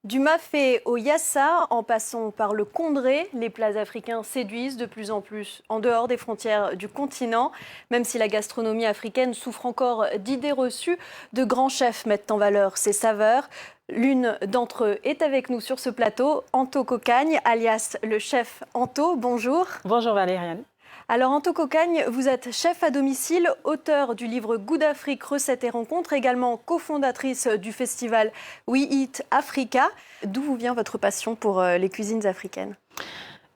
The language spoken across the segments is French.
Du mafé au yassa, en passant par le kondré, les plats africains séduisent de plus en plus en dehors des frontières du continent. Même si la gastronomie africaine souffre encore d'idées reçues, de grands chefs mettent en valeur ses saveurs. L'une d'entre eux est avec nous sur ce plateau, Anto Kokagne, alias le chef Anto. Bonjour. Bonjour Valériane. Alors Anto Kokagne, vous êtes chef à domicile, auteur du livre Goût d'Afrique, recettes et rencontres, également cofondatrice du festival We Eat Africa. D'où vous vient votre passion pour les cuisines africaines ?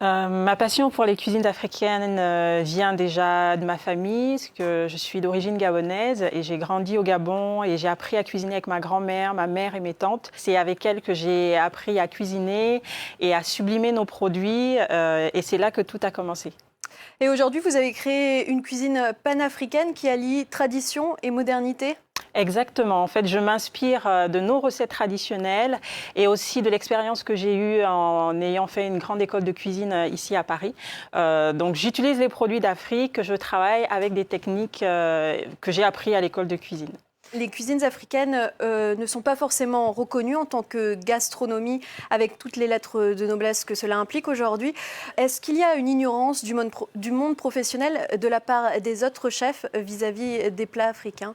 Ma passion pour les cuisines africaines vient déjà de ma famille, parce que je suis d'origine gabonaise et j'ai grandi au Gabon et j'ai appris à cuisiner avec ma grand-mère, ma mère et mes tantes. C'est avec elles que j'ai appris à cuisiner et à sublimer nos produits et c'est là que tout a commencé. Et aujourd'hui, vous avez créé une cuisine panafricaine qui allie tradition et modernité ? Exactement. En fait, je m'inspire de nos recettes traditionnelles et aussi de l'expérience que j'ai eue en ayant fait une grande école de cuisine ici à Paris. Donc, j'utilise les produits d'Afrique, que je travaille avec des techniques que j'ai apprises à l'école de cuisine. Les cuisines africaines ne sont pas forcément reconnues en tant que gastronomie, avec toutes les lettres de noblesse que cela implique aujourd'hui. Est-ce qu'il y a une ignorance du monde professionnel de la part des autres chefs vis-à-vis des plats africains ?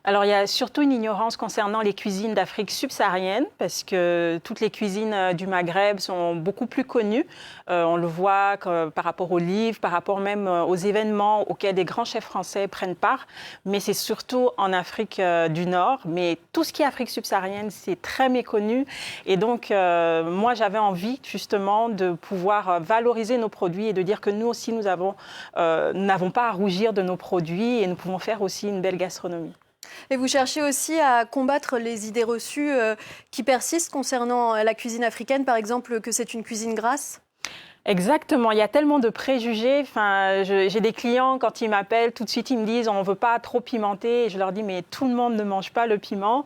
Alors, il y a surtout une ignorance concernant les cuisines d'Afrique subsaharienne, parce que toutes les cuisines du Maghreb sont beaucoup plus connues. On le voit par rapport aux livres, par rapport même aux événements auxquels des grands chefs français prennent part. Mais c'est surtout en Afrique du Nord. Mais tout ce qui est Afrique subsaharienne, c'est très méconnu. Et donc, moi, j'avais envie justement de pouvoir valoriser nos produits et de dire que nous aussi, nous n'avons pas à rougir de nos produits et nous pouvons faire aussi une belle gastronomie. Et vous cherchez aussi à combattre les idées reçues qui persistent concernant la cuisine africaine, par exemple que c'est une cuisine grasse ? Exactement, il y a tellement de préjugés. Enfin, j'ai des clients, quand ils m'appellent, tout de suite, ils me disent on ne veut pas trop pimenter. Et je leur dis mais tout le monde ne mange pas le piment.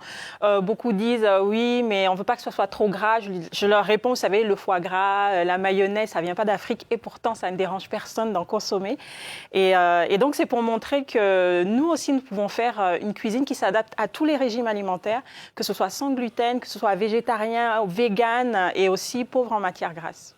Beaucoup disent oui, mais on ne veut pas que ce soit trop gras. Je leur réponds, vous savez, le foie gras, la mayonnaise, ça ne vient pas d'Afrique et pourtant, ça ne dérange personne d'en consommer. Et donc, c'est pour montrer que nous aussi, nous pouvons faire une cuisine qui s'adapte à tous les régimes alimentaires, que ce soit sans gluten, que ce soit végétarien ou vegan et aussi pauvre en matières grasses.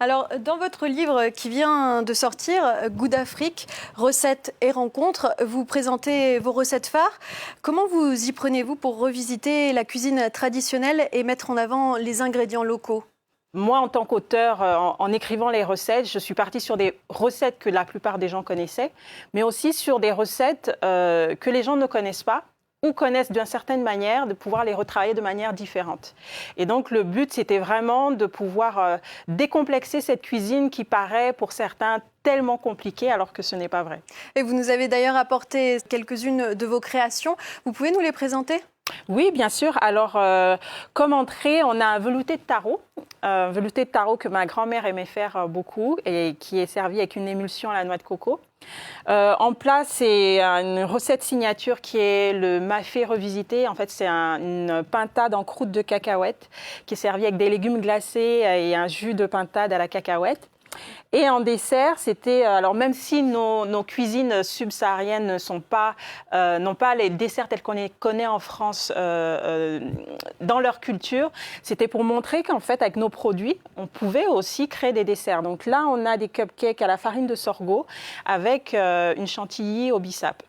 Alors, dans votre livre qui vient de sortir, Goût d'Afrique, recettes et rencontres, vous présentez vos recettes phares. Comment vous y prenez-vous pour revisiter la cuisine traditionnelle et mettre en avant les ingrédients locaux ? Moi, en tant qu'auteur, en écrivant les recettes, je suis partie sur des recettes que la plupart des gens connaissaient, mais aussi sur des recettes que les gens ne connaissent pas, ou connaissent d'une certaine manière, de pouvoir les retravailler de manière différente. Et donc, le but, c'était vraiment de pouvoir décomplexer cette cuisine qui paraît, pour certains, tellement compliquée, alors que ce n'est pas vrai. Et vous nous avez d'ailleurs apporté quelques-unes de vos créations. Vous pouvez nous les présenter ? Oui, bien sûr. Alors, comme entrée, on a un velouté de taro. Velouté de taro que ma grand-mère aimait faire beaucoup et qui est servi avec une émulsion à la noix de coco. En plat, c'est une recette signature qui est le mafé revisité. En fait, c'est une pintade en croûte de cacahuète qui est servie avec des légumes glacés et un jus de pintade à la cacahuète. Et en dessert, c'était, alors même si nos cuisines subsahariennes n'ont pas les desserts tels qu'on les connaît en France dans leur culture, c'était pour montrer qu'en fait, avec nos produits, on pouvait aussi créer des desserts. Donc là, on a des cupcakes à la farine de sorgho avec une chantilly au bissap.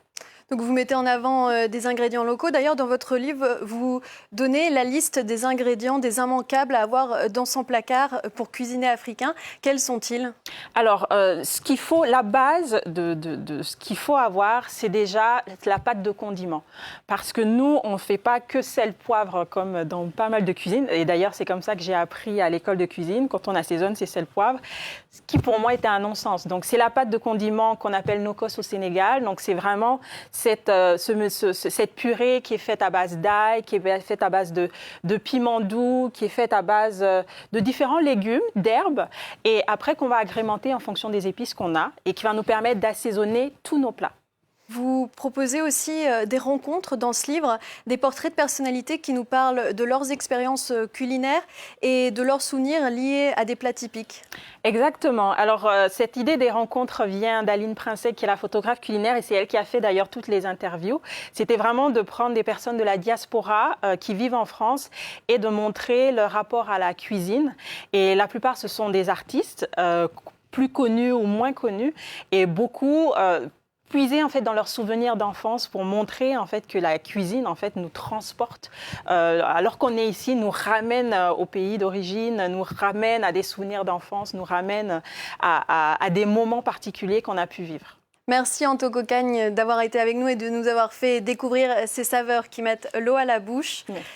Donc vous mettez en avant des ingrédients locaux. D'ailleurs, dans votre livre, vous donnez la liste des ingrédients, des immanquables à avoir dans son placard pour cuisiner africain. Quels sont-ils ? Alors, ce qu'il faut, la base de ce qu'il faut avoir, c'est déjà la pâte de condiment. Parce que nous, on ne fait pas que sel, poivre, comme dans pas mal de cuisines. Et d'ailleurs, c'est comme ça que j'ai appris à l'école de cuisine. Quand on assaisonne, c'est sel, poivre. Ce qui, pour moi, était un non-sens. Donc, c'est la pâte de condiment qu'on appelle nokos au Sénégal. Donc, c'est vraiment cette purée qui est faite à base d'ail, qui est faite à base de piment doux, qui est faite à base de différents légumes, d'herbes, et après qu'on va agrémenter en fonction des épices qu'on a et qui va nous permettre d'assaisonner tous nos plats. Vous proposez aussi des rencontres dans ce livre, des portraits de personnalités qui nous parlent de leurs expériences culinaires et de leurs souvenirs liés à des plats typiques. Exactement. Alors, cette idée des rencontres vient d'Aline Princet, qui est la photographe culinaire, et c'est elle qui a fait d'ailleurs toutes les interviews. C'était vraiment de prendre des personnes de la diaspora qui vivent en France et de montrer leur rapport à la cuisine. Et la plupart, ce sont des artistes, plus connus ou moins connus, et beaucoup puiser en fait dans leurs souvenirs d'enfance pour montrer en fait que la cuisine en fait nous transporte alors qu'on est ici, nous ramène au pays d'origine, nous ramène à des souvenirs d'enfance, nous ramène à des moments particuliers qu'on a pu vivre. Merci Anto Cocagne d'avoir été avec nous et de nous avoir fait découvrir ces saveurs qui mettent l'eau à la bouche. Merci.